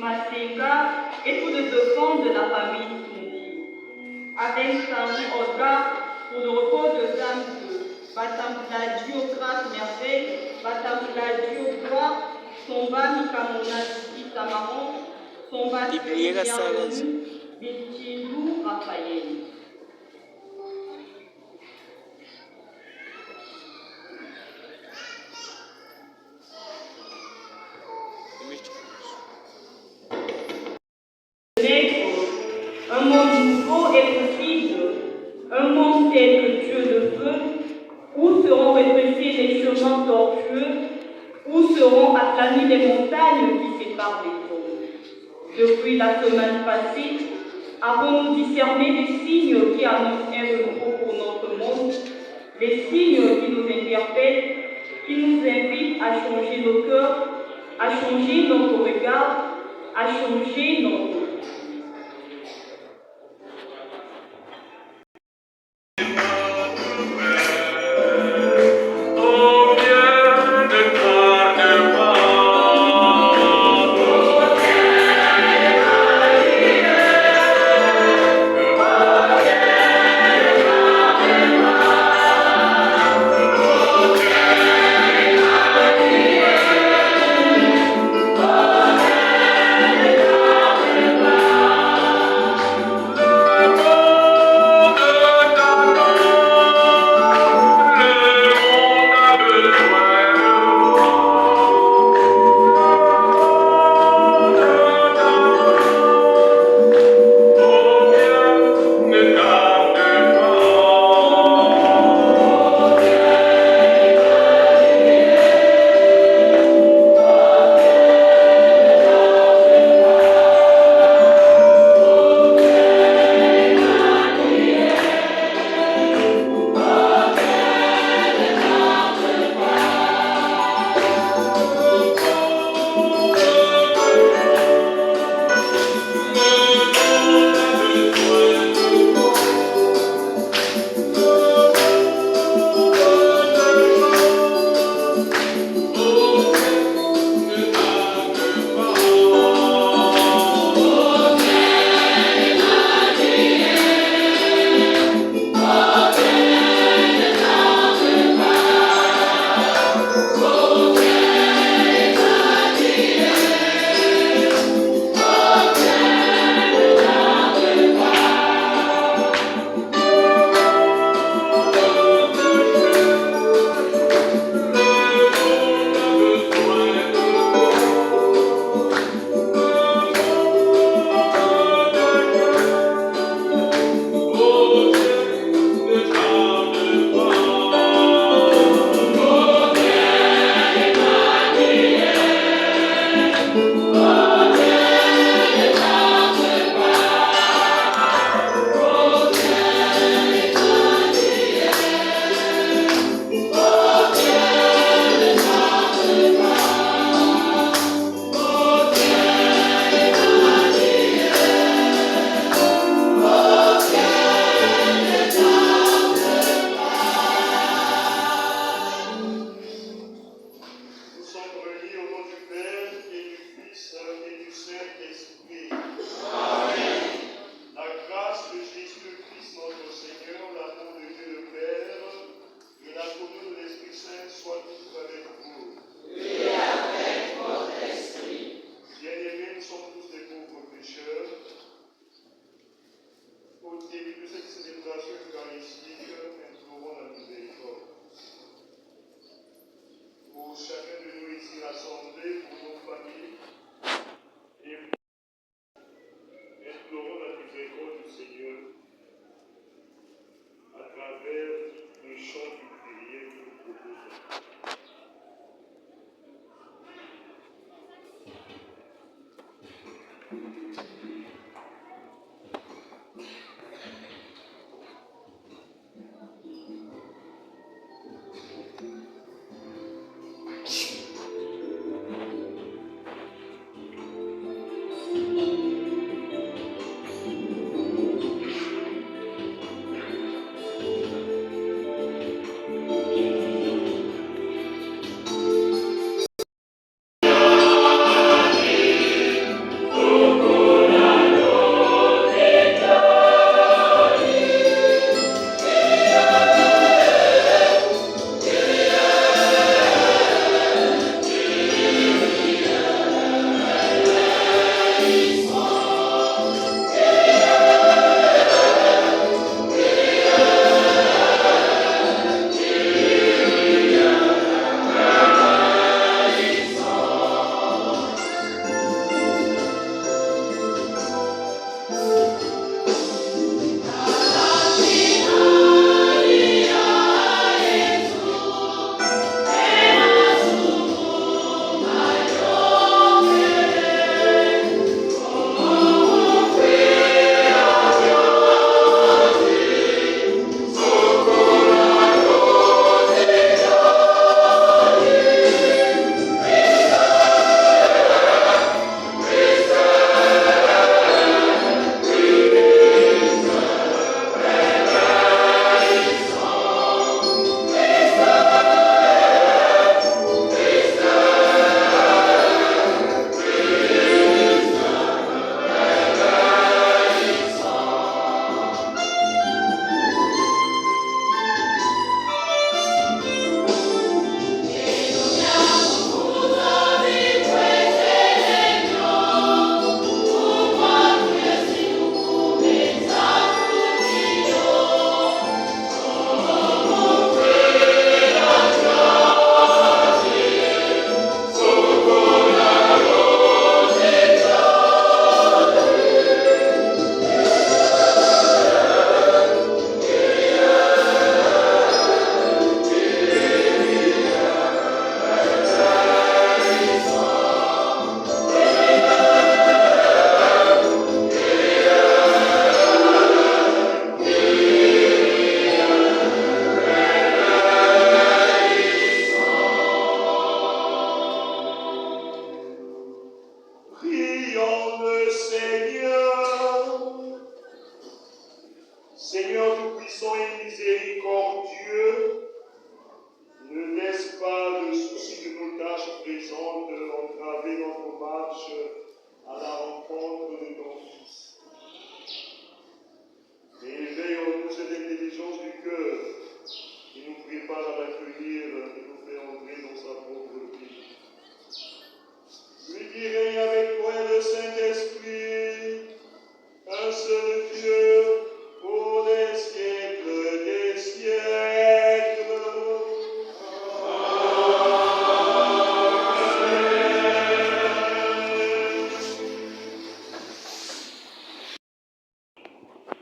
Masenga et tous les enfants de la famille Tundi. Avec Sandy Odra pour le repos de âme de Batambula Dio grâce merveille, Batambula Dio gloire, Somba Mikamona Diki Samaron, Somba Bienvenue, Bichilou Raphaël. Un monde nouveau est possible, un monde tel que Dieu le veut, où seront redressés les chemins tortueux, où seront aplanis les montagnes qui séparent les hommes. Depuis la semaine passée, avons-nous discerné les signes qui annoncent un renouveau pour notre monde, les signes qui nous interpellent, qui nous invitent à changer nos cœurs, à changer notre regard, à changer notre vie.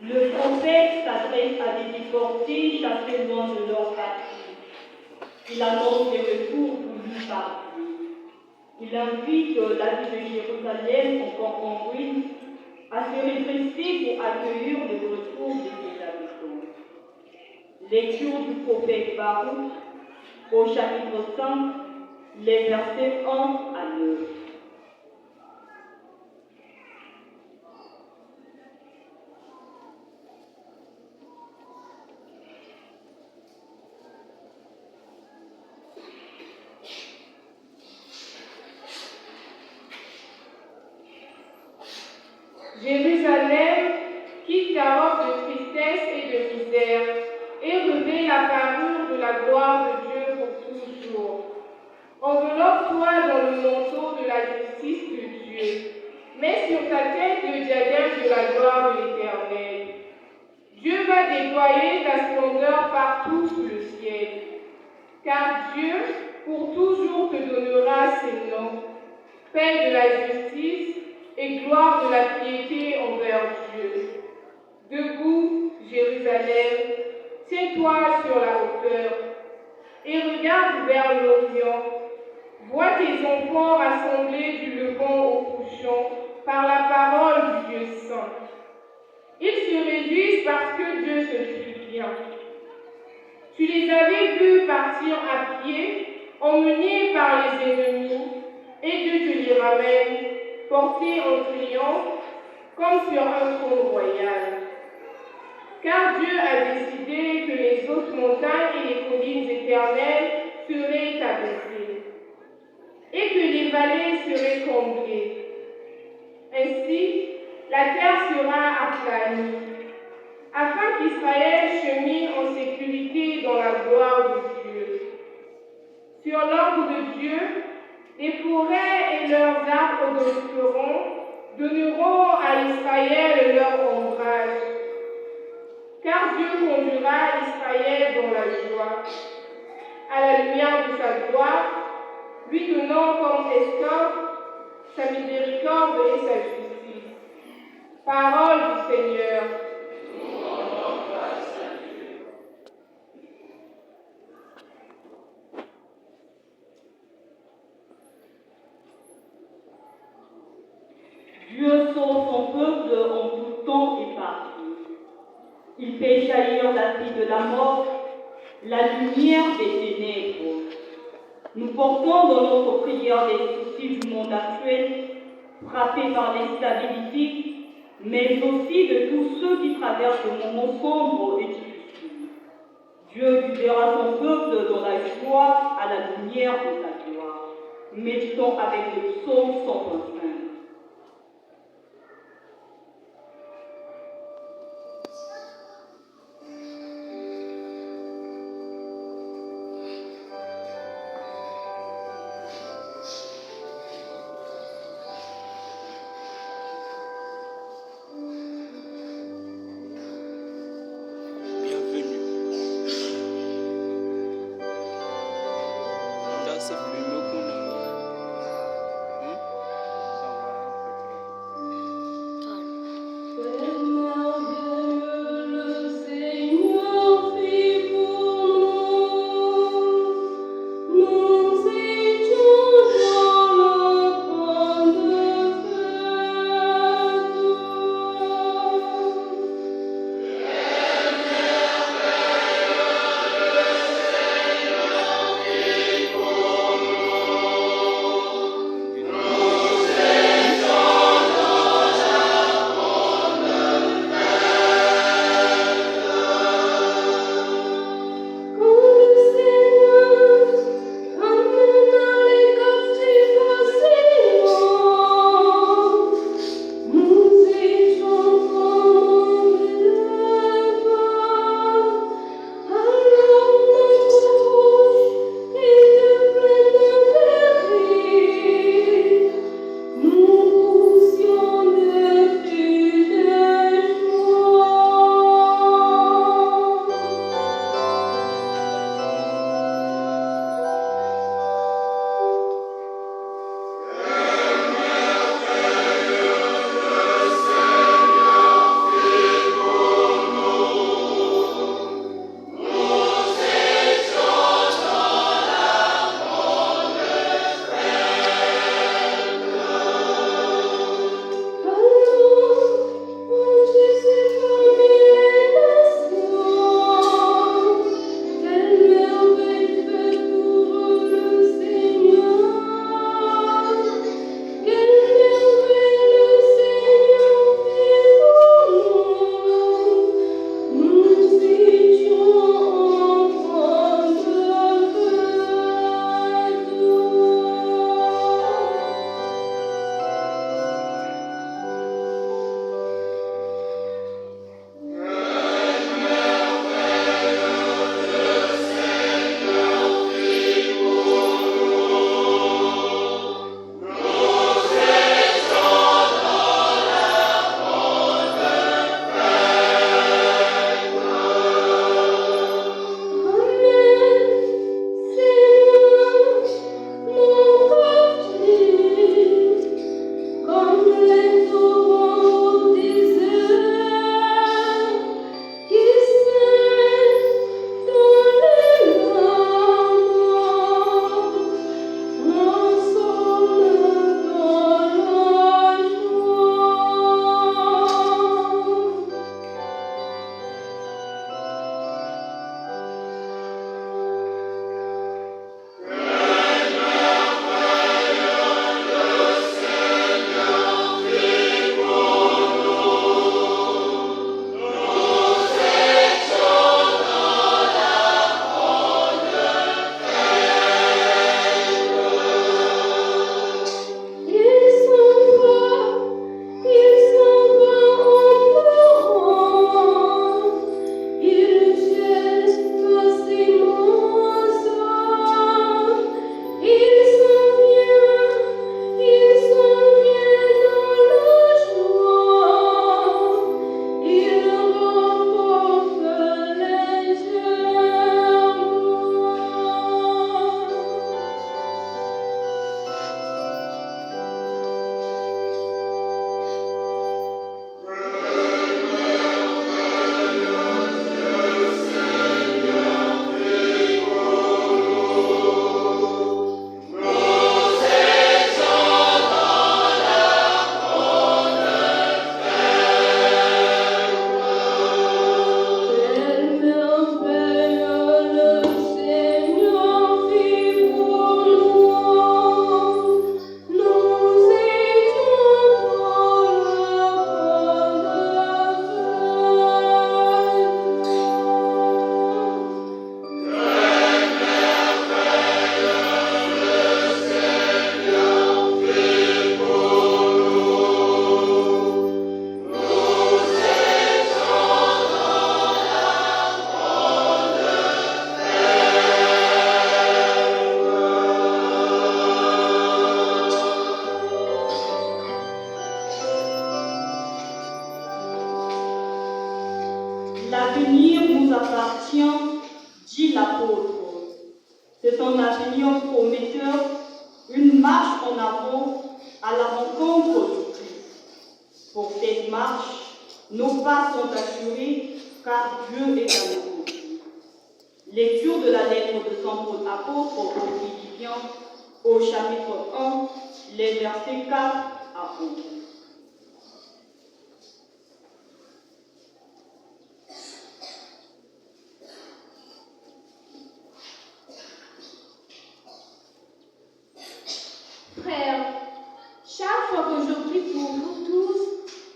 Le prophète s'adresse à des déportés chassés loin de leur patrie. Il annonce les retours voulus par Dieu. Il invite la ville de Jérusalem, encore en ruine, à se redresser pour accueillir le retour de ses habitants. Lecture du prophète Baruch au chapitre 5, les versets 1 à 9. Jérusalem, quitte ta robe de tristesse et de misère, et revêt la parure de la gloire de Dieu pour toujours. Enveloppe-toi dans le manteau de la justice de Dieu. Mets sur ta tête le diadème de la gloire de l'Éternel. Dieu va déployer ta splendeur partout sous le ciel. Car Dieu, pour toujours, te donnera ses noms, paix de la justice et gloire de la piété envers Dieu. Debout, Jérusalem, tiens-toi sur la hauteur et regarde vers l'Orient. Vois tes enfants rassemblés du levant au couchant par la parole du Dieu saint. Ils se réjouissent parce que Dieu se souvient. Tu les avais vus partir à pied, emmenés par les ennemis, et Dieu te les ramène, portés en triomphe, comme sur un trône royal. Car Dieu a décidé que les hautes montagnes et les collines éternelles seraient abaissées, et que les vallées seraient comblées. Ainsi, la terre sera aplanie, afin qu'Israël chemine en sécurité dans la gloire de Dieu. Sur l'ordre de Dieu, les forêts et leurs arbres donneront à Israël leur ombrage. Car Dieu conduira Israël dans la joie, à la lumière de sa gloire, lui donnant comme escorte sa miséricorde et sa justice. Parole du Seigneur. Dieu sauve son peuple en tout temps et partout. Il fait jaillir la vie de la mort, la lumière des ténèbres. Nous portons dans notre prière les soucis du monde actuel, frappé par l'instabilité, mais aussi de tous ceux qui traversent des moments sombres et difficiles. Dieu guidera son peuple dans la joie à la lumière de sa gloire. Méditons avec le psaume 125. L'avenir nous appartient, dit l'apôtre. C'est un avenir prometteur, une marche en avant à la rencontre du Christ. Pour cette marche, nos pas sont assurés car Dieu est à nous. Lecture de la lettre de Saint Paul apôtre aux Philippiens au chapitre 1, les versets 4 à 11. Frères, chaque fois que je prie pour vous tous,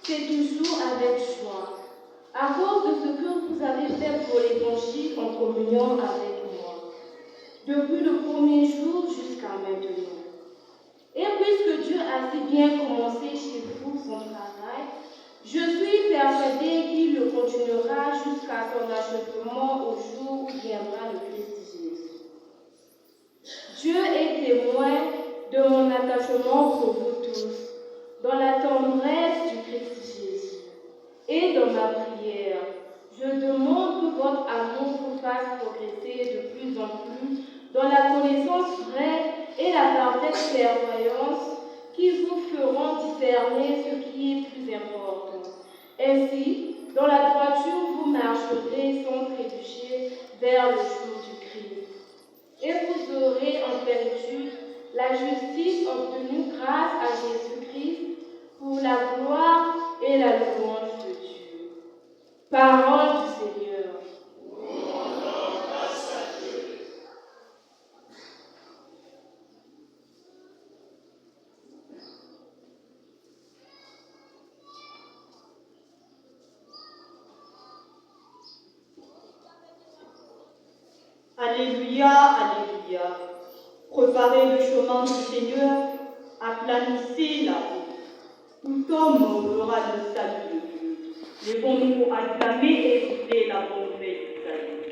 c'est toujours avec joie, à cause de ce que vous avez fait pour l'Évangile en communion avec moi, depuis le premier jour jusqu'à maintenant. Et puisque Dieu a si bien commencé chez vous son travail, je suis persuadé qu'il le continuera jusqu'à son achèvement au jour où viendra le Christ Jésus. Dieu est témoin de mon attachement pour vous tous, dans la tendresse du Christ Jésus. Et dans ma prière, je demande que votre amour vous fasse progresser de plus en plus dans la connaissance vraie et la parfaite clairvoyance qui vous feront discerner ce qui est plus important. Ainsi, dans la droiture, vous marcherez sans trébucher vers le jour du Christ. Et vous aurez en plénitude la justice obtenue grâce à Jésus-Christ pour la gloire et la louange de Dieu. Parole du Seigneur. Alléluia, Alléluia. Préparez le chemin du Seigneur, aplanissez la route. Tout homme verra le salut de Dieu. Levons-nous pour acclamer et écouter la bonne nouvelle du salut.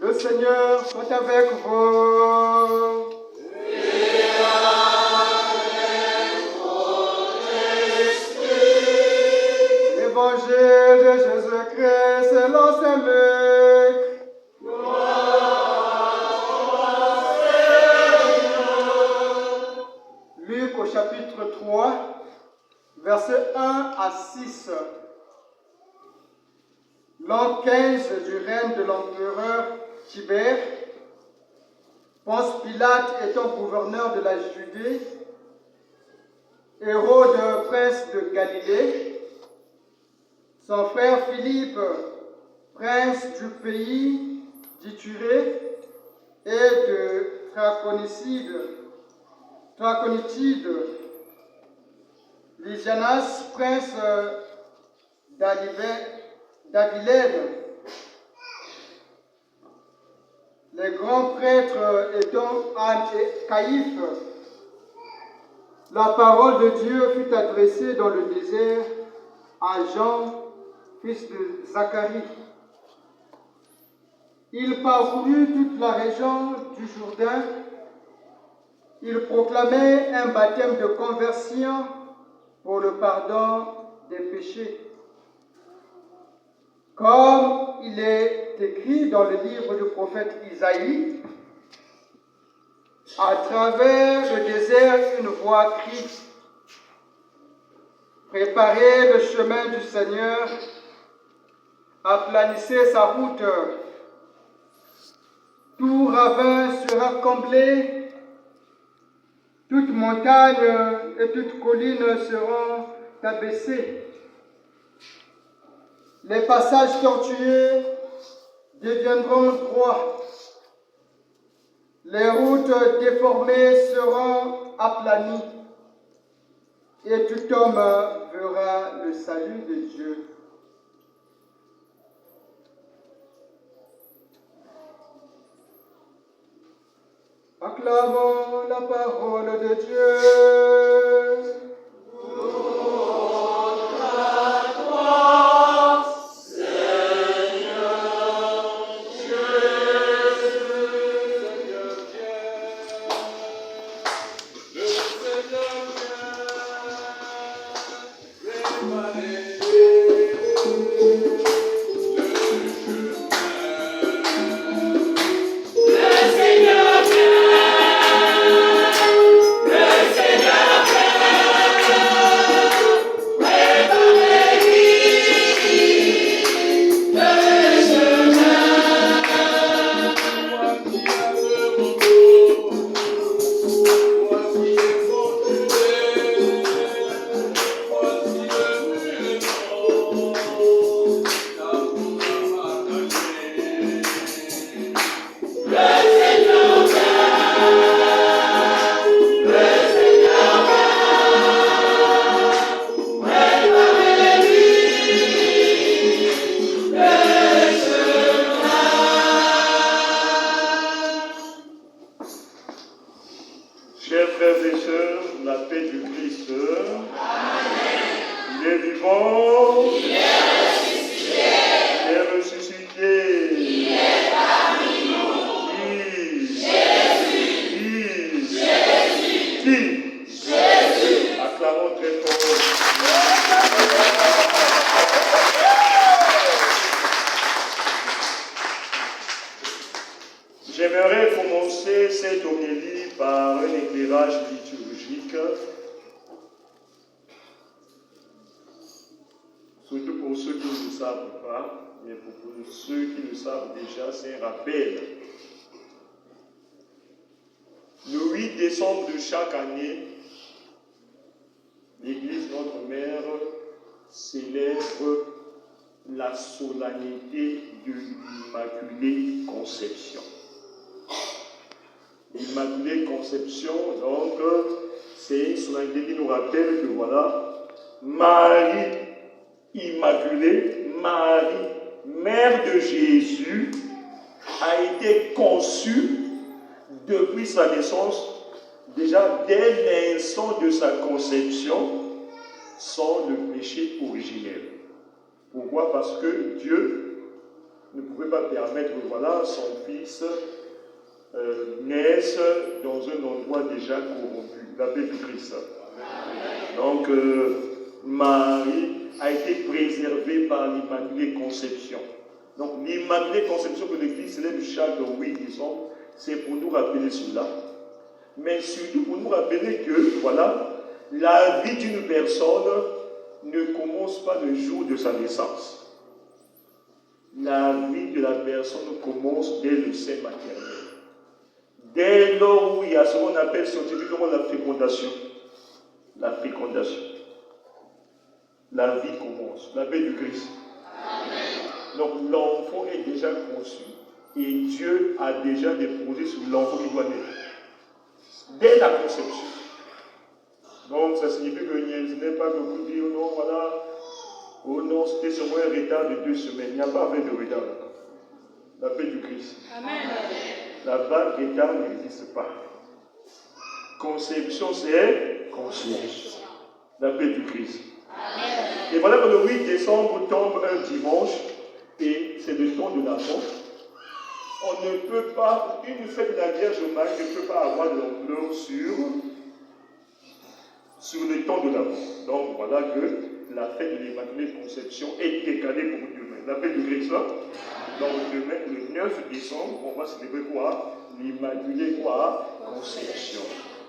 Le Seigneur soit avec vous. Et avec votre esprit. Évangile de Jésus-Christ selon saint Luc. Luc au chapitre 3, versets 1 à 6. L'an 15 du règne de l'empereur Tibère, Ponce Pilate étant gouverneur de la Judée, Hérode, prince de Galilée, son frère Philippe, prince du pays d'Iturée et de Traconitide, Lysianas, prince d'Abilène, les grands prêtres étant Anne et Caïphe. La parole de Dieu fut adressée dans le désert à Jean, fils de Zacharie. Il parcourut toute la région du Jourdain. Il proclamait un baptême de conversion pour le pardon des péchés. Comme il est écrit dans le livre du prophète Isaïe, à travers le désert, une voix crie, préparez le chemin du Seigneur, aplanissez sa route. Tout ravin sera comblé, toute montagne et toute colline seront abaissées. Les passages tortueux deviendront droits. Les routes déformées seront aplanies. Et tout homme verra le salut de Dieu. Acclamons la parole de Dieu. J'aimerais commencer cette homélie par un éclairage liturgique, surtout pour ceux qui ne le savent pas, mais pour ceux qui le savent déjà, c'est un rappel. Le 8 décembre de chaque année, l'Église Notre Mère célèbre la solennité de l'Immaculée Conception. L'Immaculée Conception, donc, c'est une solennité qui nous rappelle que voilà, Marie Immaculée, Marie, Mère de Jésus, a été conçue depuis sa naissance, déjà dès l'instant de sa conception, sans le péché originel. Pourquoi? Parce que Dieu ne pouvait pas permettre que voilà, son Fils naisse dans un endroit déjà corrompu, la paix du Christ. Donc, Marie a été préservée par l'Immaculée Conception. Donc, l'Immaculée Conception que l'Église célèbre chaque 8 décembre, c'est pour nous rappeler cela. Mais surtout pour nous rappeler que, voilà, la vie d'une personne ne commence pas le jour de sa naissance. la vie de la personne commence dès le sein maternel. Dès lors où il y a ce qu'on appelle scientifiquement la fécondation. La fécondation. La vie commence. La paix du Christ. Amen. Donc l'enfant est déjà conçu et Dieu a déjà des projets sur l'enfant qui doit naître. Dès la conception. Donc ça signifie que ce n'est pas que vous dites, oh non, voilà, oh non, c'était seulement un retard de 2 semaines. Il n'y a pas de retard là. La paix du Christ. Amen. Là-bas, retard n'existe pas. Conception, c'est conscience. La paix du Christ. Amen. Et voilà que le 8 décembre tombe un dimanche et c'est le temps de l'Avent. On ne peut pas, une fête de la Vierge Marie ne peut pas avoir de l'ampleur sur le temps de l'Avent. Donc voilà que la fête de l'Immaculée Conception est décalée pour demain. La fête du Christ, là. Donc demain, le 9 décembre, on va célébrer quoi? L'Immaculée Conception.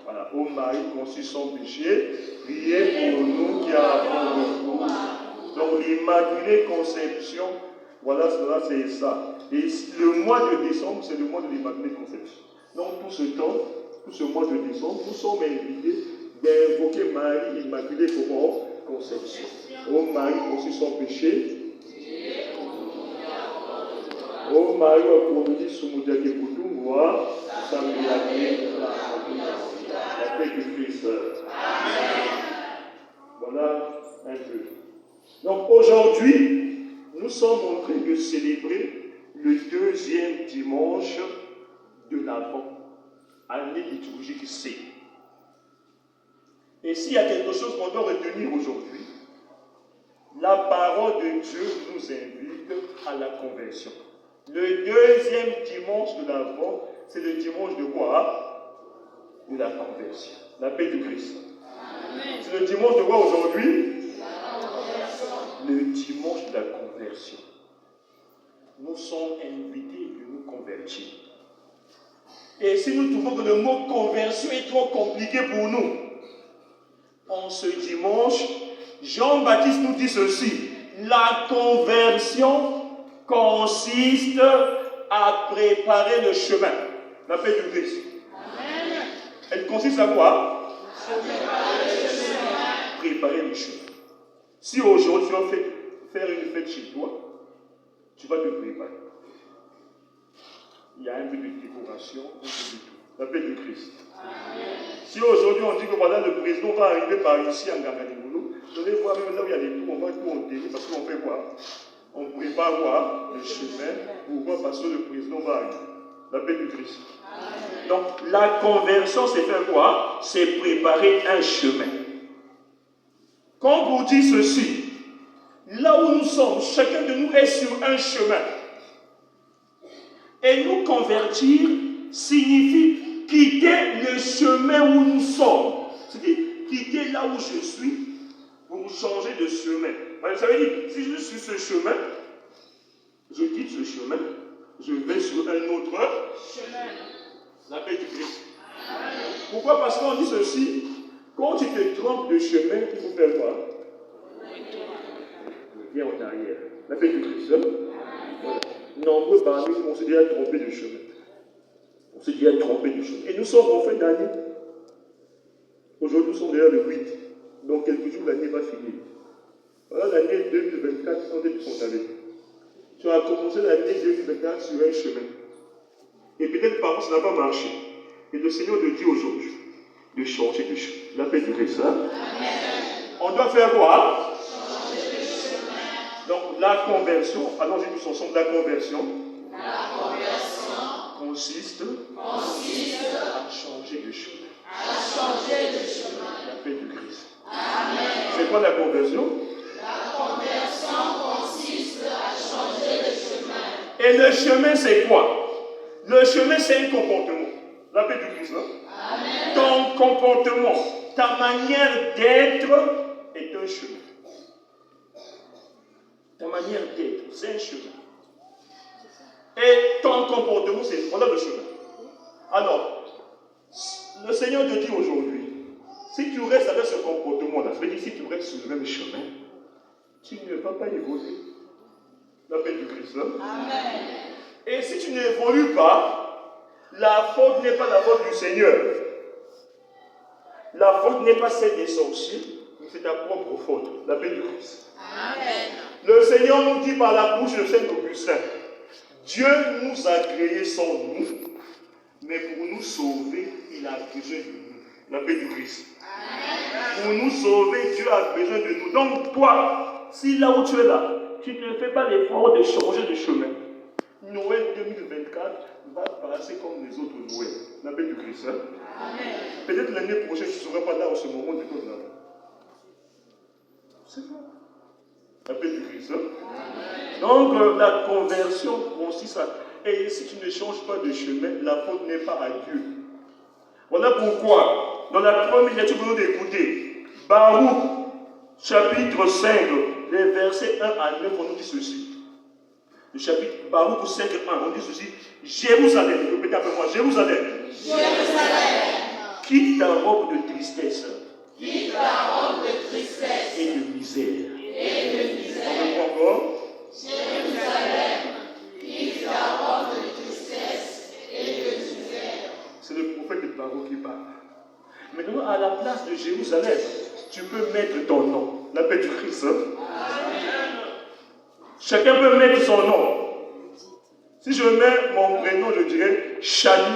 Voilà, ô Marie conçue sans péché, priez pour nous qui avons recours. Donc l'Immaculée Conception, voilà, cela c'est ça. Et le mois de décembre, c'est le mois de l'Immaculée Conception. Donc tout ce temps, tout ce mois de décembre, nous sommes invités d'invoquer Marie Immaculée Conception. Ô Marie conçue sans péché, ô Marie conçue sous Moudake Poutoumoua, la paix du Christ. Voilà un peu. Donc aujourd'hui, nous sommes en train de célébrer le 2e dimanche de l'Avent, année liturgique C. Et s'il y a quelque chose qu'on doit retenir aujourd'hui, la parole de Dieu nous invite à la conversion. Le 2e dimanche de l'Avent, c'est le dimanche de quoi? De la conversion. La paix du Christ. Amen. C'est le dimanche de quoi aujourd'hui? Le dimanche de la conversion. Nous sommes invités de nous convertir. Et si nous trouvons que le mot conversion est trop compliqué pour nous, en ce dimanche, Jean-Baptiste nous dit ceci: la conversion consiste à préparer le chemin. La paix du Christ. Amen. Elle consiste à quoi? Préparer le chemin. Si aujourd'hui tu vas faire une fête chez toi, tu vas te préparer. Il y a un peu de décoration, un peu de tout. La paix du Christ. Amen. Si aujourd'hui on dit que voilà, le président va arriver par ici en Ganganimoulou, vous allez voir même là où il y a des trous, on va tout enterrer parce qu'on fait quoi? On prépare quoi? Le chemin pour voir parce que le président va arriver. La paix du Christ. Amen. Donc la conversion, c'est faire quoi? C'est préparer un chemin. Quand vous dites ceci, là où nous sommes, chacun de nous est sur un chemin. Et nous convertir signifie quitter le chemin où nous sommes. C'est-à-dire quitter là où je suis pour changer de chemin. Ça veut dire, si je suis sur ce chemin, je quitte ce chemin, je vais sur un autre chemin. La paix du Christ. Pourquoi? Parce qu'on dit ceci, quand tu te trompes de chemin, il faut faire quoi? Viens en arrière. La paix du Christ. Voilà. Nombreux parmi nous, on s'est déjà trompé de chemin. On s'est déjà trompé de chemin. Et nous sommes en fin d'année. Aujourd'hui, nous sommes déjà le 8. Dans quelques jours, l'année va finir. Voilà l'année 2024, on est sont allés. Tu as commencé l'année 2024 sur un chemin. Et peut-être par contre, ça n'a pas marché. Et le Seigneur te dit aujourd'hui de changer de chemin. La paix du Christ. On doit faire quoi? Donc la conversion, allons-y tous ensemble, la conversion consiste à changer de chemin. La paix du Christ. Amen. C'est quoi la conversion? La conversion consiste à changer de chemin. Et le chemin, c'est quoi? Le chemin, c'est un comportement. La paix du Christ, non? Amen. Ton comportement, ta manière d'être est un chemin. Ta manière d'être, c'est un chemin. Et ton comportement, c'est voilà le chemin. Alors, le Seigneur te dit aujourd'hui, si tu restes avec ce comportement-là, ça veut dire si tu restes sur le même chemin, tu ne vas pas évoluer. La paix du Christ. Amen. Et si tu n'évolues pas, la faute n'est pas la faute du Seigneur. La faute n'est pas celle des sorciers, mais c'est ta propre faute. La paix du Christ. Amen. Le Seigneur nous dit par la bouche de Saint Augustin, Dieu nous a créés sans nous, mais pour nous sauver, il a besoin de nous. La paix du Christ. Amen. Pour nous sauver, Dieu a besoin de nous. Donc toi, si là où tu es là, tu ne fais pas l'effort de changer de chemin, Noël 2024 va passer comme les autres Noël. La paix du Christ. Hein? Amen. Peut-être l'année prochaine, tu ne seras pas là en ce moment de ton âme. C'est ça. La paix du Christ. Hein? Donc la conversion consiste à... Et si tu ne changes pas de chemin, la faute n'est pas à Dieu. Voilà pourquoi, dans la première lecture que nous avons écoutée, Baruch, chapitre 5, les versets 1 à 9, on nous dit ceci. Le chapitre Baruch 5, 1, on dit ceci. Jérusalem, répétez après moi, Jérusalem. Jérusalem. Quitte ta robe de tristesse. Quitte ta robe de tristesse. Et de misère. Et de misère. On reprend encore. Jérusalem. Quitte ta robe de tristesse et de misère. C'est le prophète de Baruch qui parle. Maintenant, à la place de Jérusalem, tu peux mettre ton nom. La paix du Christ. Amen. Chacun peut mettre son nom. Si je mets mon prénom, je dirais Chali,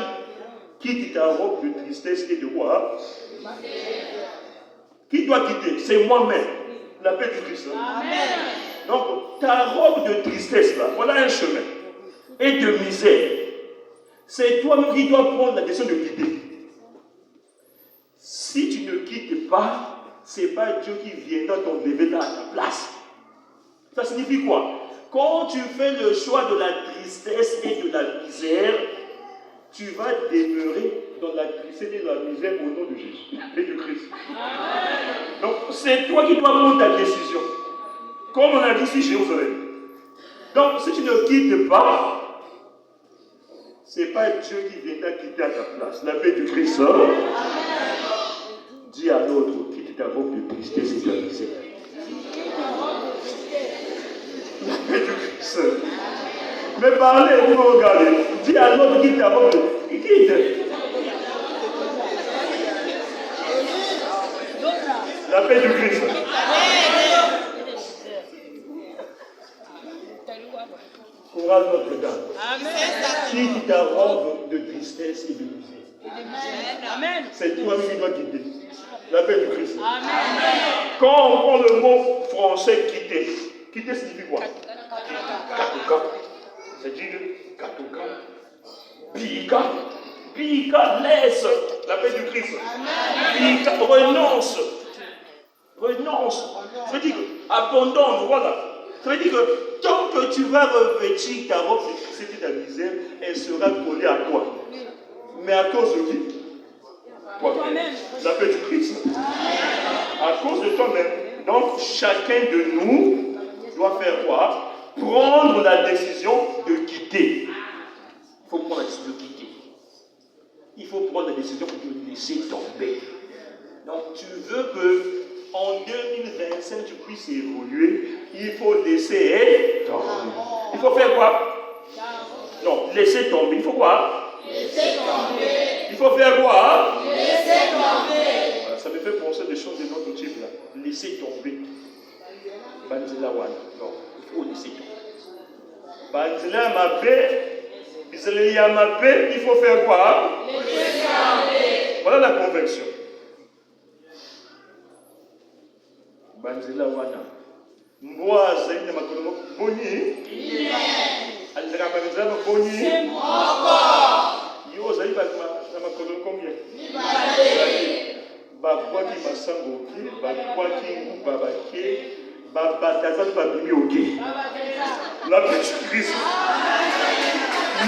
quitte ta robe de tristesse et de quoi? Qui doit quitter? C'est moi-même. La paix du Christ. Amen. Donc, ta robe de tristesse, là, voilà un chemin. Et de misère. C'est toi-même qui dois prendre la décision de quitter. Si tu ne quittes pas, ce n'est pas Dieu qui viendra t'enlever là à ta place. Ça signifie quoi? Quand tu fais le choix de la tristesse et de la misère, tu vas demeurer dans la tristesse et la misère au nom de Jésus et de Christ. Amen. Donc c'est toi qui dois prendre ta décision. Comme on a dit ici Jérusalem. Donc si tu ne quittes pas, ce n'est pas Dieu qui viendra quitter à ta place. La paix du Christ. Amen. Dis à l'autre, quitte ta robe de tristesse et de la misère. La paix du Christ. Mais parlez, vous me regardez. Dis à l'autre, quitte ta robe de... Quitte. La paix du Christ. Courage Notre-Dame. Quitte ta robe de tristesse et de misère. Amen. C'est toi qui dois quitter. La paix du Christ. Amen. Quand on prend le mot français quitter, quitter signifie quoi? Katoka. C'est-à-dire katoka. Pika. Pika, laisse. La paix du Christ. Amen. Pika, renonce. Renonce. Ça veut dire abandonne, voilà. Ça veut dire que tant que tu vas revêtir ta robe de tristesse et ta misère, elle sera collée à toi. Mais à cause de qui? Toi-même. La paix du Christ. À cause de toi-même. Donc, chacun de nous doit faire quoi? Prendre la décision de quitter. Il faut prendre la décision de quitter. Il faut prendre la décision de laisser tomber. Donc, tu veux que en 2025, tu puisses évoluer, il faut laisser tomber. Il faut faire quoi? Non, laisser tomber. Il faut quoi? Laisser tomber. Il faut faire quoi? Laisser tomber. Voilà, ça me fait penser des choses de notre type là. Laisser tomber. Banzela wana. Non, il faut laisser tomber. Banzela mapé, Israël mapé, il faut faire quoi? Laisser tomber. Voilà la conversion. Banzela wana. Mboaza ina makono boni. Alzaka banzela boni. Yo zali ba makono combien? Babwa ki masango ki, babwa ki ngubaba ki, babataza babimi oké. La paix du Christ.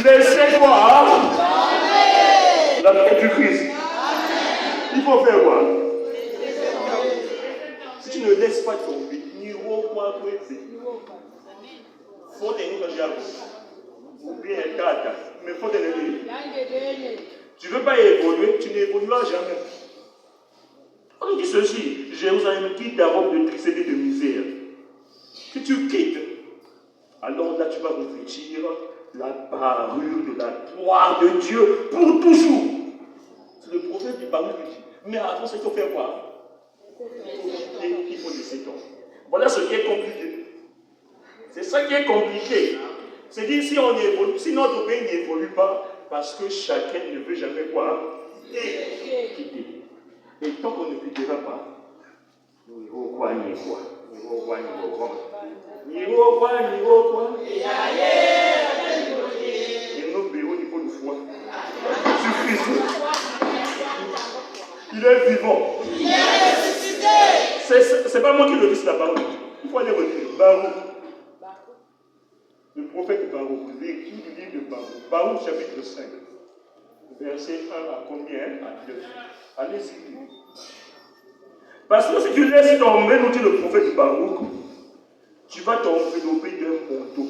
Laissez-moi la paix du Christ. Il faut faire quoi? Si tu ne laisses pas tomber, ni quoi faut tenir le diable. Ou bien un tata, mais faut tenir. Tu ne veux pas évoluer, tu n'évolueras jamais. On dit ceci, Jérusalem quitte ta robe de tristesse et de misère. Que tu quittes, alors là tu vas revêtir la parure de la gloire de Dieu pour toujours. C'est le prophète du parure qui dit. Mais avant ça, il faut faire quoi? Il faut laisser tomber. Voilà ce qui est compliqué. C'est ça qui est compliqué. C'est dire si on évolue, si notre pays n'évolue pas, parce que chacun ne veut jamais quoi? Quitter. Et tant qu'on ne quittera pas, niveau quoi, niveau quoi, niveau quoi, niveau quoi, niveau quoi, niveau quoi, et nos bureaux niveau de foi. Suffisant. Il est vivant. Il est ressuscité. C'est pas moi qui le dis, c'est la parole. Il faut aller relire. Baruch. Le prophète Baruch, l'écrit du livre de Baruch. Baruch chapitre 5. Verset 1 à combien? À 2. Allez-y. Parce que si tu laisses tomber, nous dit le prophète Baruch, tu vas t'envelopper d'un manteau.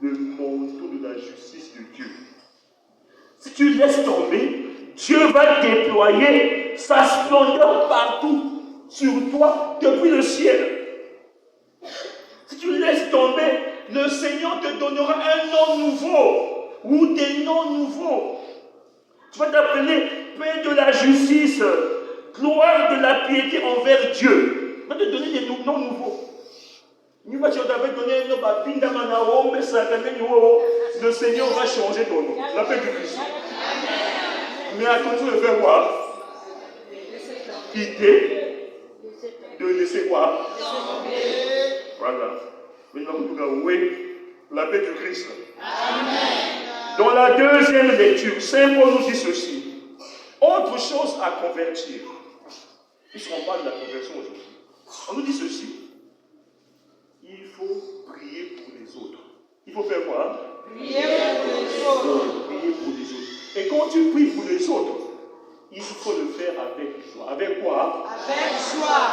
Le manteau de la justice de Dieu. Si tu laisses tomber, Dieu va déployer sa splendeur partout sur toi depuis le ciel. Si tu laisses tomber, le Seigneur te donnera un nom nouveau ou des noms nouveaux. Tu vas t'appeler paix de la justice, gloire de la piété envers Dieu. Il va te donner des noms nouveaux. Le Seigneur va changer ton nom. La paix du Christ. Mais à condition de faire quoi? Quitter, de laisser quoi? Voilà. Maintenant, en tout cas, oui, la paix du Christ. Amen. Dans la deuxième lecture, Saint Paul nous dit ceci. Autre chose à convertir. Puisqu'on parle de la conversion aujourd'hui. On nous dit ceci. Il faut prier pour les autres. Il faut faire quoi? Prier pour les autres. Prier pour les autres. Et quand tu pries pour les autres, il faut le faire avec joie. Avec quoi? Avec joie.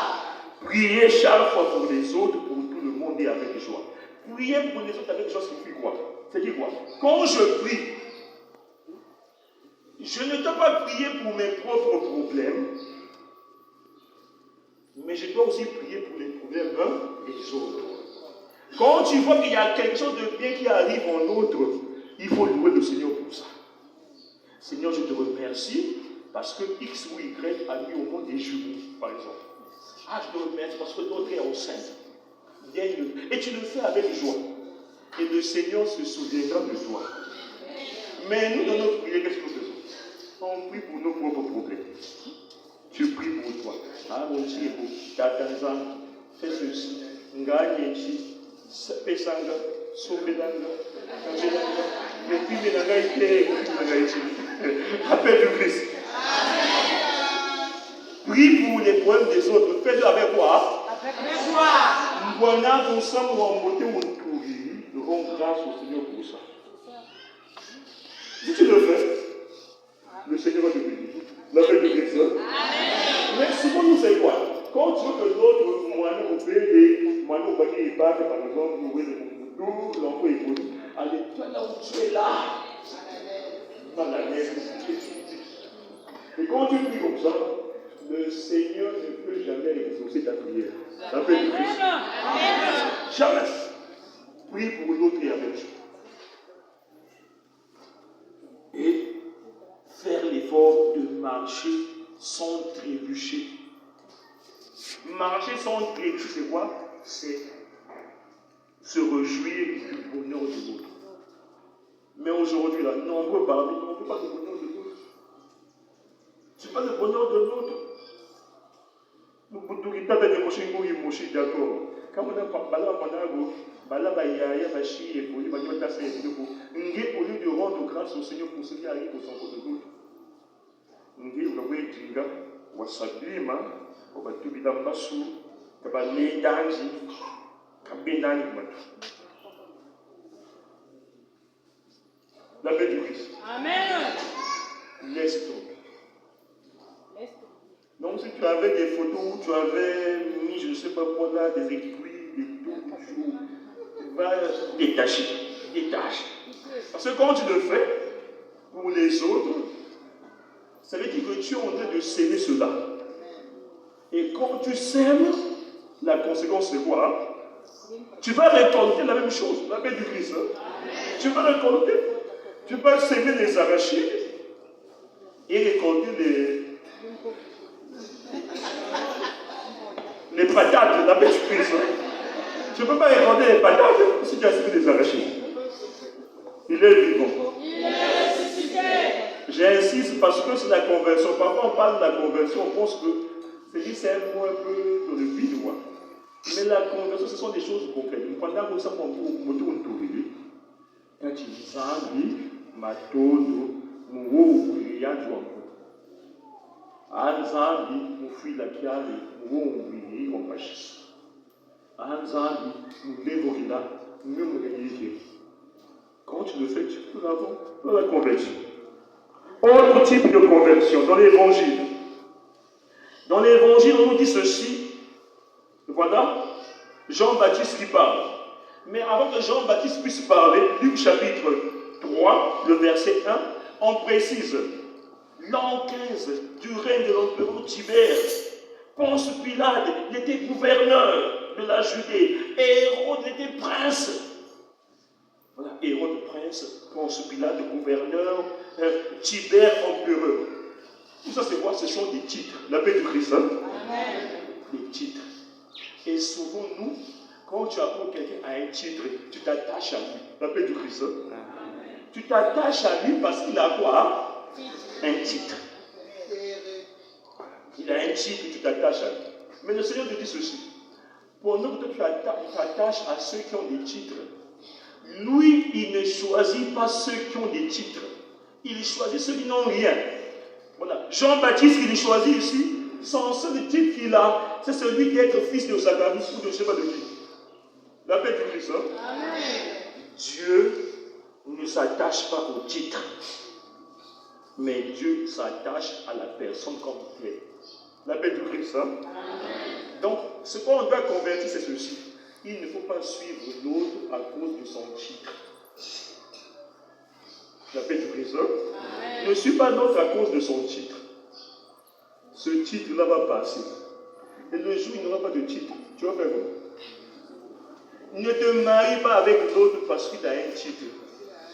Prier chaque fois pour les autres, pour tout le monde et avec joie. Prier pour les autres avec joie signifie quoi? C'est-à-dire quoi? Quand je prie, je ne dois pas prier pour mes propres problèmes, mais je dois aussi prier pour les problèmes des autres. Quand tu vois qu'il y a quelque chose de bien qui arrive en autre, il faut louer le Seigneur pour ça. Seigneur, je te remercie parce que X ou Y a mis au monde des jumeaux, par exemple. Ah, je te remercie parce que l'autre est enceinte. Et tu le fais avec joie. Et le Seigneur se souviendra de toi. Mais nous, dans notre prière, qu'est-ce que nous faisons? On prie pour nos propres problèmes. Tu pries pour toi. Ah, mon Dieu, fais ceci. Ngaïenchi, Pesanga, Sobelanga, et puis appel du Christ. Prie pour les problèmes des autres. Fais-le avec quoi? Avec joie. Mbona ensemble en beauté ou touri, nous rendons grâce au Seigneur pour ça. Si tu le fais, le Seigneur va te bénir. La paix de Christ. Mais souvent nous c'est quoi? Quand tu veux que l'autre moine au pays, moine au pays par exemple, nous l'enfant est connu. Allez, toi là où tu es là, dans la maison. Et quand tu pries comme ça, le Seigneur ne peut jamais exaucer ta prière. La paix de Christ. Jamais. Prie pour l'autre et avec Dieu. Et faire l'effort de marcher sans trébucher. Marcher sans trébucher, c'est quoi? C'est se réjouir du bonheur de l'autre. Mais aujourd'hui, là, nombreux parmi nous, on ne veut pas le bonheur de l'autre. Ce n'est pas le bonheur de l'autre. Nous pouvons tout d'accord. Quand on a au lieu de rendre grâce au Seigneur pour ce qui arrive au centre de l'autre, la paix du Christ. Amen. Laisse tomber. Donc si tu avais des photos où tu avais mis, je ne sais pas quoi là, des écrits, des tout, va détacher. Détache. Parce que quand tu le fais pour les autres, ça veut dire que tu es en train de s'aimer cela. Et quand tu sèmes, la conséquence c'est quoi? Tu vas récolter la même chose, la paix du Christ. Hein? Tu vas récolter. Tu vas semer les arachides et récolter les patates, la paix du Christ. Hein? Tu ne peux pas récolter les patates si tu as semé les arachides. Il est vivant. J'insiste parce que c'est la conversion. Parfois on parle de la conversion, on pense que c'est un mot un peu dans le vide. Mais la conversion, ce sont des choses concrètes. Pendant que ça, on tourne tout le quand tu dis ça, matondo, mou, ya juango. Anzambi, mou fui la kiale, mou, mou, on pache. Anzambi, mou, l'évorila, mieux me réaliser. Quand tu le fais, tu peux l'avoir dans la conversion. Autre type de conversion dans l'évangile. Dans l'évangile, on nous dit ceci. Voilà, Jean-Baptiste qui parle. Mais avant que Jean-Baptiste puisse parler, Luc chapitre 3, le verset 1, on précise l'an 15 du règne de l'empereur Tibère. Ponce Pilate était gouverneur de la Judée. Et Hérode était prince. Voilà, Hérode prince, Ponce Pilate gouverneur, Tibère empereur. Tout ça, c'est quoi? Ce sont des titres. La paix du Christ. Hein? Des titres. Et souvent, nous, quand tu apprends quelqu'un à un titre, tu t'attaches à lui. La paix du Christ. Hein? Tu t'attaches à lui parce qu'il a quoi? Un titre. Il a un titre, tu t'attaches à lui. Mais le Seigneur te dit ceci. Pendant que tu t'attaches à ceux qui ont des titres, lui, il ne choisit pas ceux qui ont des titres. Il choisit ceux qui n'ont rien. Voilà. Jean-Baptiste, il choisit ici, son seul titre qu'il a, c'est celui d'être fils de Zacharie ou de je ne sais pas de qui. La paix du Christ. Hein? Dieu ne s'attache pas au titre, mais Dieu s'attache à la personne comme telle. La paix du Christ. Hein? Donc, ce qu'on doit convertir, c'est ceci. Il ne faut pas suivre l'autre à cause de son titre. La paix du Christ. Ne suis pas l'autre à cause de son titre. Ce titre-là va passer. Et le jour où il n'aura pas de titre, tu vas faire quoi? Ne te marie pas avec l'autre parce qu'il a un titre.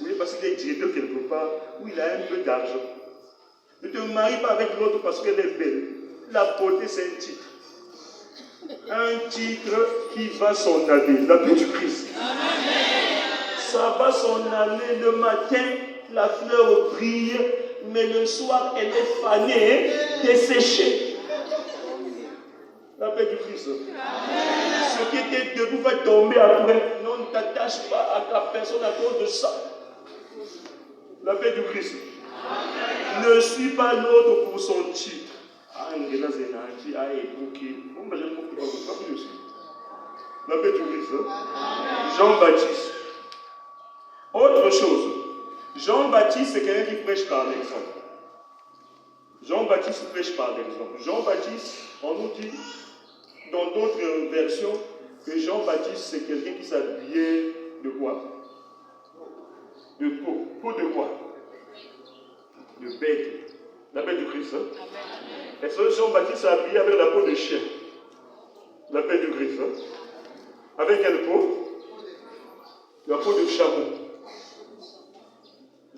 Oui, parce qu'il est directeur quelque part, ou il a un peu d'argent. Ne te marie pas avec l'autre parce qu'elle est belle. La beauté, c'est un titre. Un titre qui va s'en aller. La paix du Christ. Ça va s'en aller. Le matin, la fleur brille, mais le soir, elle est fanée, desséchée. La paix du Christ. Ce qui était debout va tomber après. Non, ne t'attache pas à ta personne à cause de ça. La paix du Christ. Ne suis pas l'autre pour son titre. La paix du Christ. Jean-Baptiste. Autre chose. Jean-Baptiste, c'est quelqu'un qui prêche par l'exemple. Jean-Baptiste prêche par l'exemple. Jean-Baptiste, on nous dit, dans d'autres versions, que Jean-Baptiste, c'est quelqu'un qui s'habillait de quoi? De peau. Peau de quoi? De bête. La paix du Christ. Hein? Est-ce que Jean-Baptiste s'habillait avec la peau de chien? La paix du Christ. Hein? Avec quelle peau? La peau de chameau.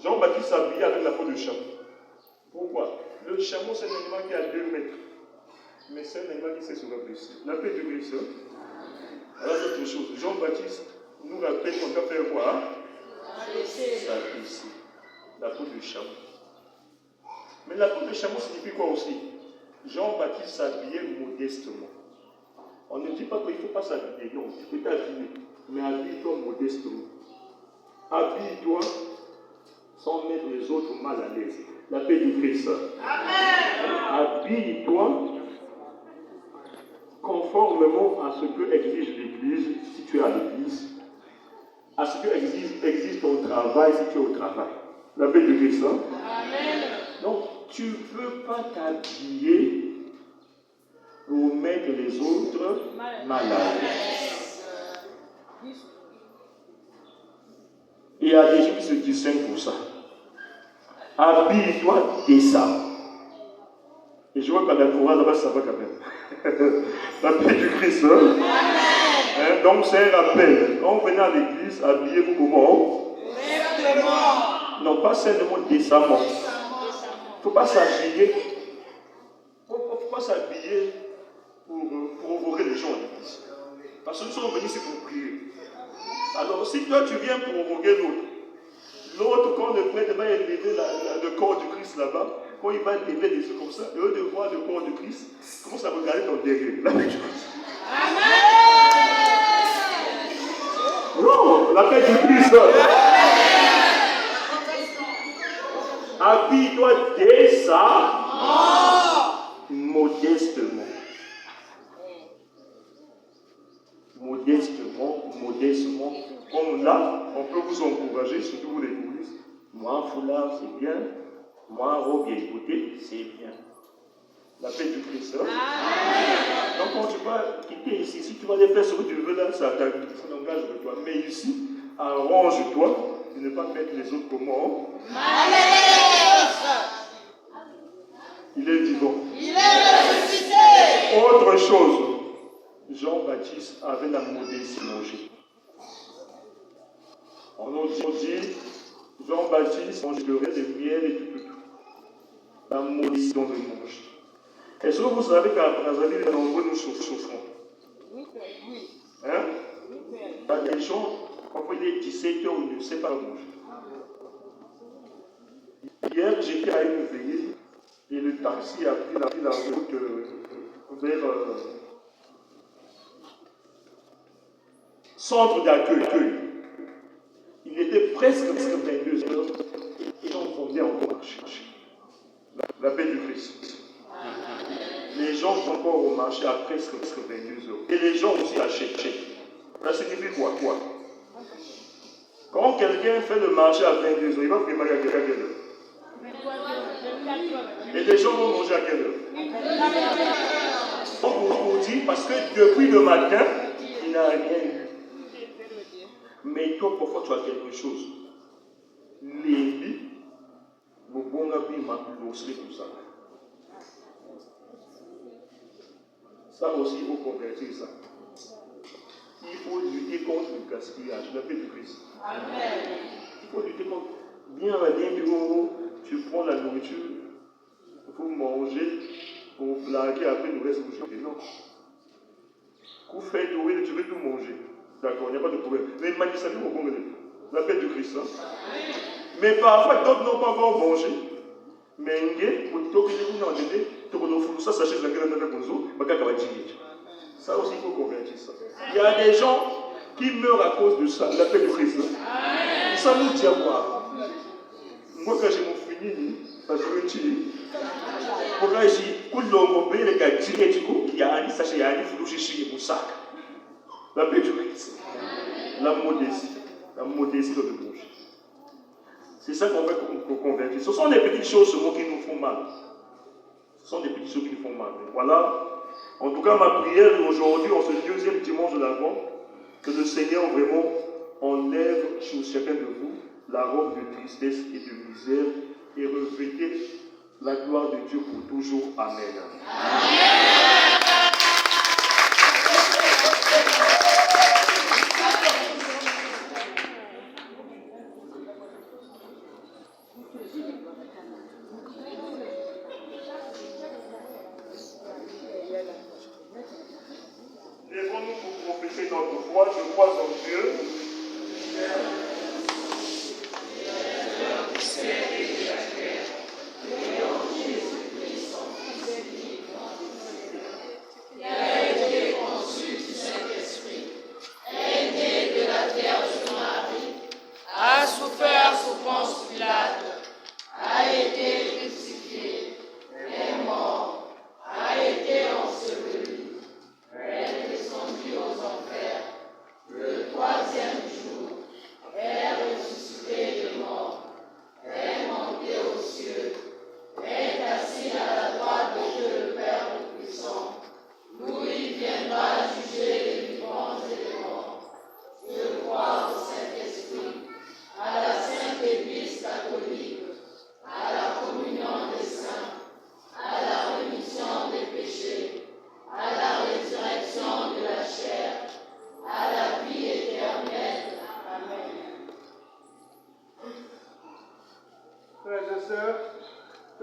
Jean-Baptiste s'habillait avec la peau de chameau. Pourquoi? Le chameau, c'est un animal qui a 2 mètres. Mais c'est un animal qui s'est souvent blessé. La paix du Christ. Alors, autre chose. Jean-Baptiste nous rappelle qu'on doit faire quoi? S'abaisser. La peau de chameau. Mais la peau de chameau signifie quoi aussi? Jean-Baptiste s'habillait modestement. On ne dit pas qu'il ne faut pas s'habiller. Non, tu peux t'habiller. Mais habille-toi modestement. Habille-toi sans mettre les autres mal à l'aise. La paix du Christ. Habille-toi conformément à ce que exige l'Église, si tu es à l'Église, à ce que exige ton travail, si tu es au travail. La paix du Christ. Donc, tu ne peux pas t'habiller pour mettre les autres mal à l'aise. Il y a des gens qui se distinguent pour ça. Habille-toi décemment. Et je vois qu'à la courage, là-bas, ça va quand même. La paix du Christ. Hein? Hein, donc c'est un rappel. Quand vous venez à l'église, habillez-vous comment? Non, pas seulement décemment. Il ne faut pas s'habiller. Il ne faut pas s'habiller pour provoquer les gens à l'église. Parce que nous sommes venus ici pour prier. Alors si toi tu viens provoquer l'autre quand le prêtre va élever le corps du Christ là-bas, quand il va élever des choses comme ça, et eux de voir le corps du Christ, commence à regarder ton derrière. La paix du Christ. Non, la paix du Christ. Habille-toi modestement. Modestement. Comme là, on peut vous encourager, surtout vous l'église. Moi, foulard, c'est bien. Moi, robe et écouter, c'est bien. La paix du Christ. Hein? Donc, quand tu vas quitter ici, si tu vas aller faire ce que tu veux là, ça n'engage que toi. Mais ici, arrange-toi de ne pas mettre les autres comment. Il est vivant. Il est ressuscité. Autre chose, Jean-Baptiste avait la modestie manger. On nous dit, Jean-Baptiste mangerait des miel et tout. La modestie dans le manger. Est-ce que vous savez qu'à Brazzaville, il y a nombreux nous souffrons? Oui. Hein? Il y a des gens, parfois il est 17h, ils ne savent pas manger. Hier, j'étais à une veillée et le taxi a pris la route vers centre d'accueil. Il était presque 22h et on venait encore marcher. La paix du Christ. Les gens vont encore au marché à presque 22h. Et les gens aussi achètent. Ça signifie quoi? Quand quelqu'un fait le marché à 22h, il va démarrer à quelle heure? Et les gens vont manger à quelle heure? On vous dit parce que depuis le matin, il n'a rien eu. Mais toi, parfois, tu as quelque chose. L'élu, le bon rabbi m'a bloqué tout ça. Ça aussi, il faut convertir ça. Il faut lutter contre le gaspillage, la paix du Christ. Amen. Il faut lutter contre. Bien, tu prends la nourriture pour manger, pour blaguer, après nous reste bouché. Non. Vous faites tout, tu veux tout manger. D'accord, il n'y a pas de problème. Mais manifestement, au bon la paix du Christ. Hein? Mais parfois, d'autres n'ont pas encore mangé. Mais ça aussi, il faut convertir ça. Il y a des gens qui meurent à cause de ça, la paix du Christ. Hein? Ça nous tient quoi? Moi, quand j'ai mon fini, parce que je dis, pour que je les gars, il y a un sachet, il y a un flouchi et sac. La paix du Christ. La modestie dans le bouche. C'est ça qu'on veut convertir. Ce sont des petites choses seulement qui nous font mal. Ce sont des petites choses qui nous font mal. Mais voilà. En tout cas, ma prière aujourd'hui, en ce deuxième dimanche de l'Avent, que le Seigneur vraiment enlève sur chacun de vous la robe de tristesse et de misère et revêtez la gloire de Dieu pour toujours. Amen. Amen. Lèvons-nous pour professer notre foi. Je crois en Dieu.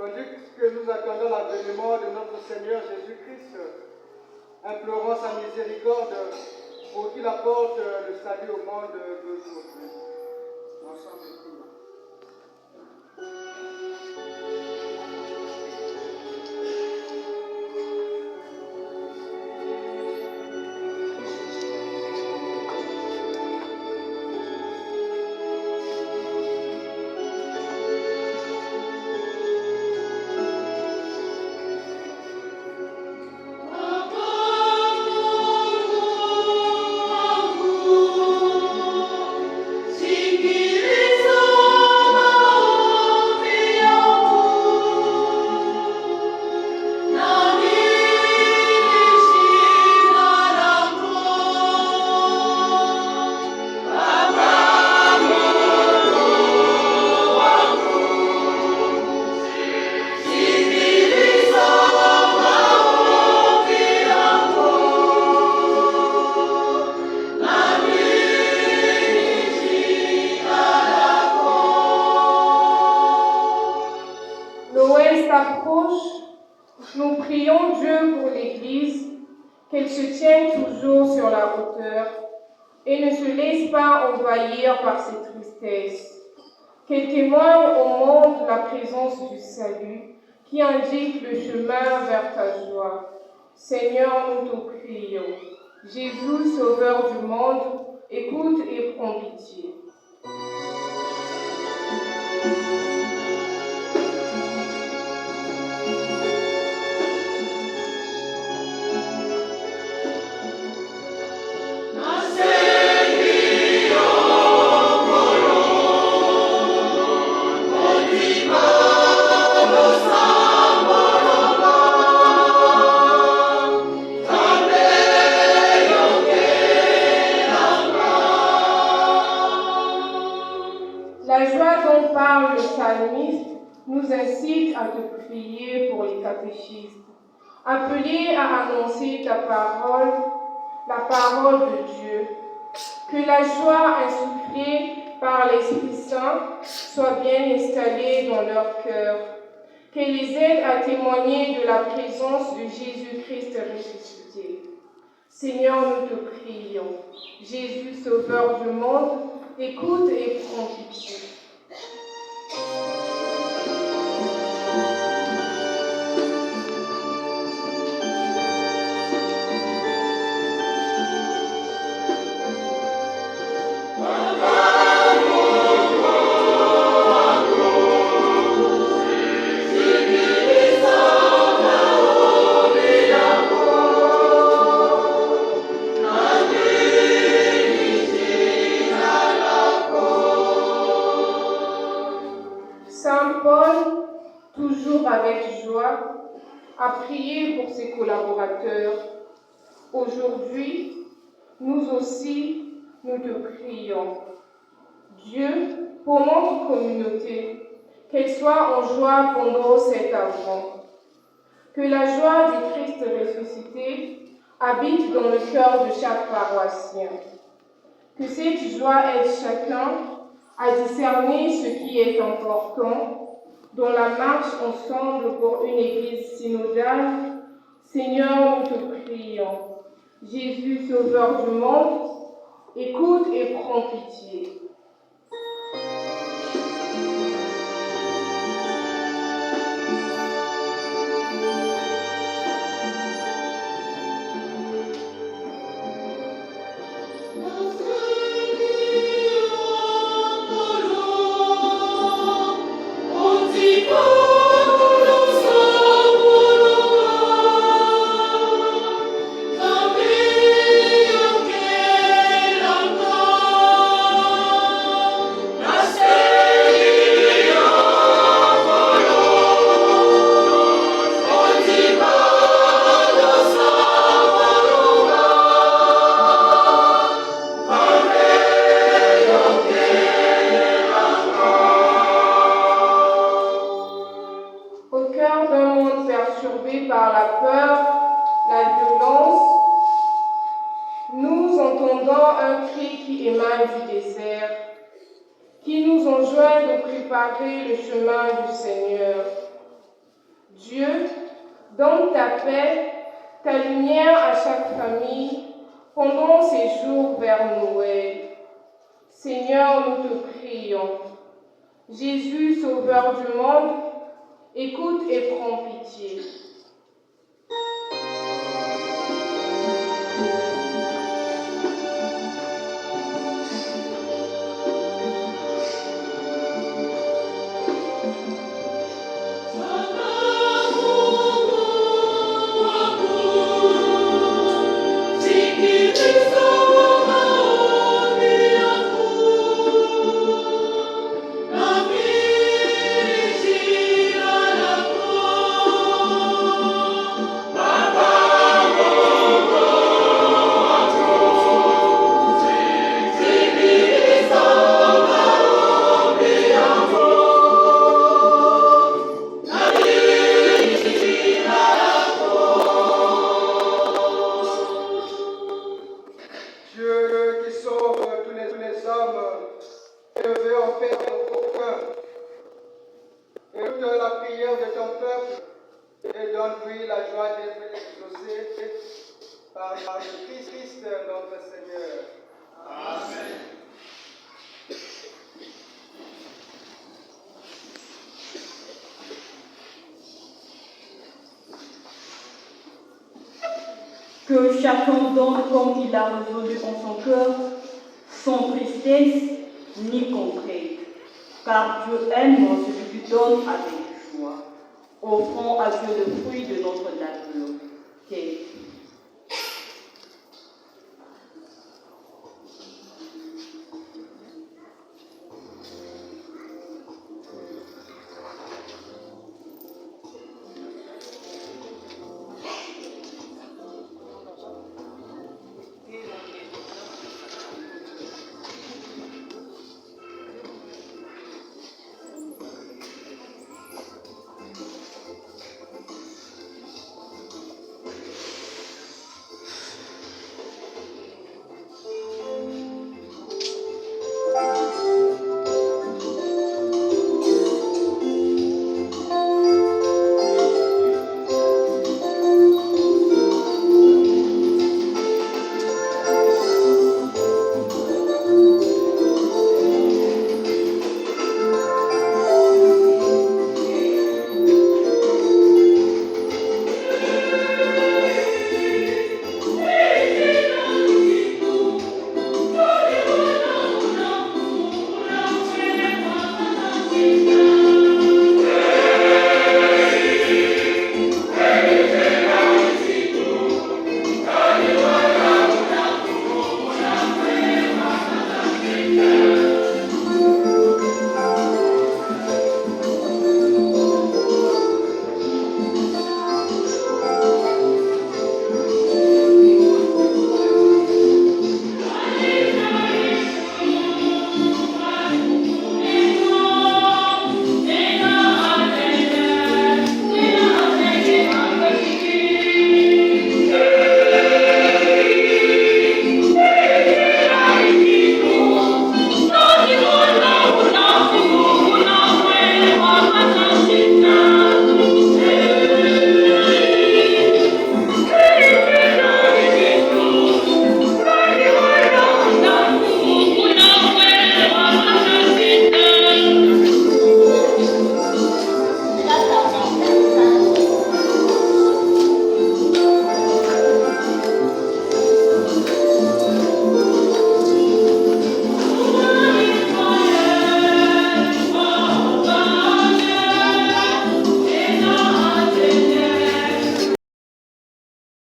Tandis que nous attendons l'avènement de notre Seigneur Jésus-Christ, implorons sa miséricorde pour qu'il apporte le salut au monde d'aujourd'hui. Ensemble, prions. Noël s'approche, nous prions Dieu pour l'Église, qu'elle se tienne toujours sur la hauteur et ne se laisse pas envahir par ses tristesses, qu'elle témoigne au monde la présence du salut qui indique le chemin vers ta joie. Seigneur, nous te prions. Jésus, Sauveur du monde, écoute et prends pitié. La joie dont parle le psalmiste nous incite à te prier pour les catéchistes, appelés à annoncer ta parole, la parole de Dieu. Que la joie insufflée par l'Esprit Saint soit bien installée dans leur cœur, qu'elle les aide à témoigner de la présence de Jésus-Christ ressuscité. Seigneur, nous te prions. Jésus, Sauveur du monde, écoute et prends pitié. Saint Paul, toujours avec joie, a prié pour ses collaborateurs. Aujourd'hui, nous aussi, nous te prions. Dieu, pour notre communauté, qu'elle soit en joie pendant cet Avent. Que la joie du Christ ressuscité habite dans le cœur de chaque paroissien. Que cette joie aide chacun à discerner ce qui est important dans la marche ensemble pour une Église synodale. Seigneur, nous te prions. Jésus, Sauveur du monde, écoute et prends pitié. Par la peur, la violence, nous entendons un cri qui émane du désert, qui nous enjoint de préparer le chemin du Seigneur. Dieu, donne ta paix, ta lumière à chaque famille pendant ces jours vers Noël. Seigneur, nous te prions. Jésus, Sauveur du monde, écoute et prends pitié. Dieu qui sauve tous les hommes, élevé en paix dans ton cœur. Écoute la prière de ton peuple et donne-lui la joie d'être exaucé par Christ notre Seigneur. Amen. Que chacun donne comme il a résolu en son cœur, sans tristesse ni contrainte, car Dieu aime celui qui donne avec joie, offrant à Dieu le fruit de notre nature.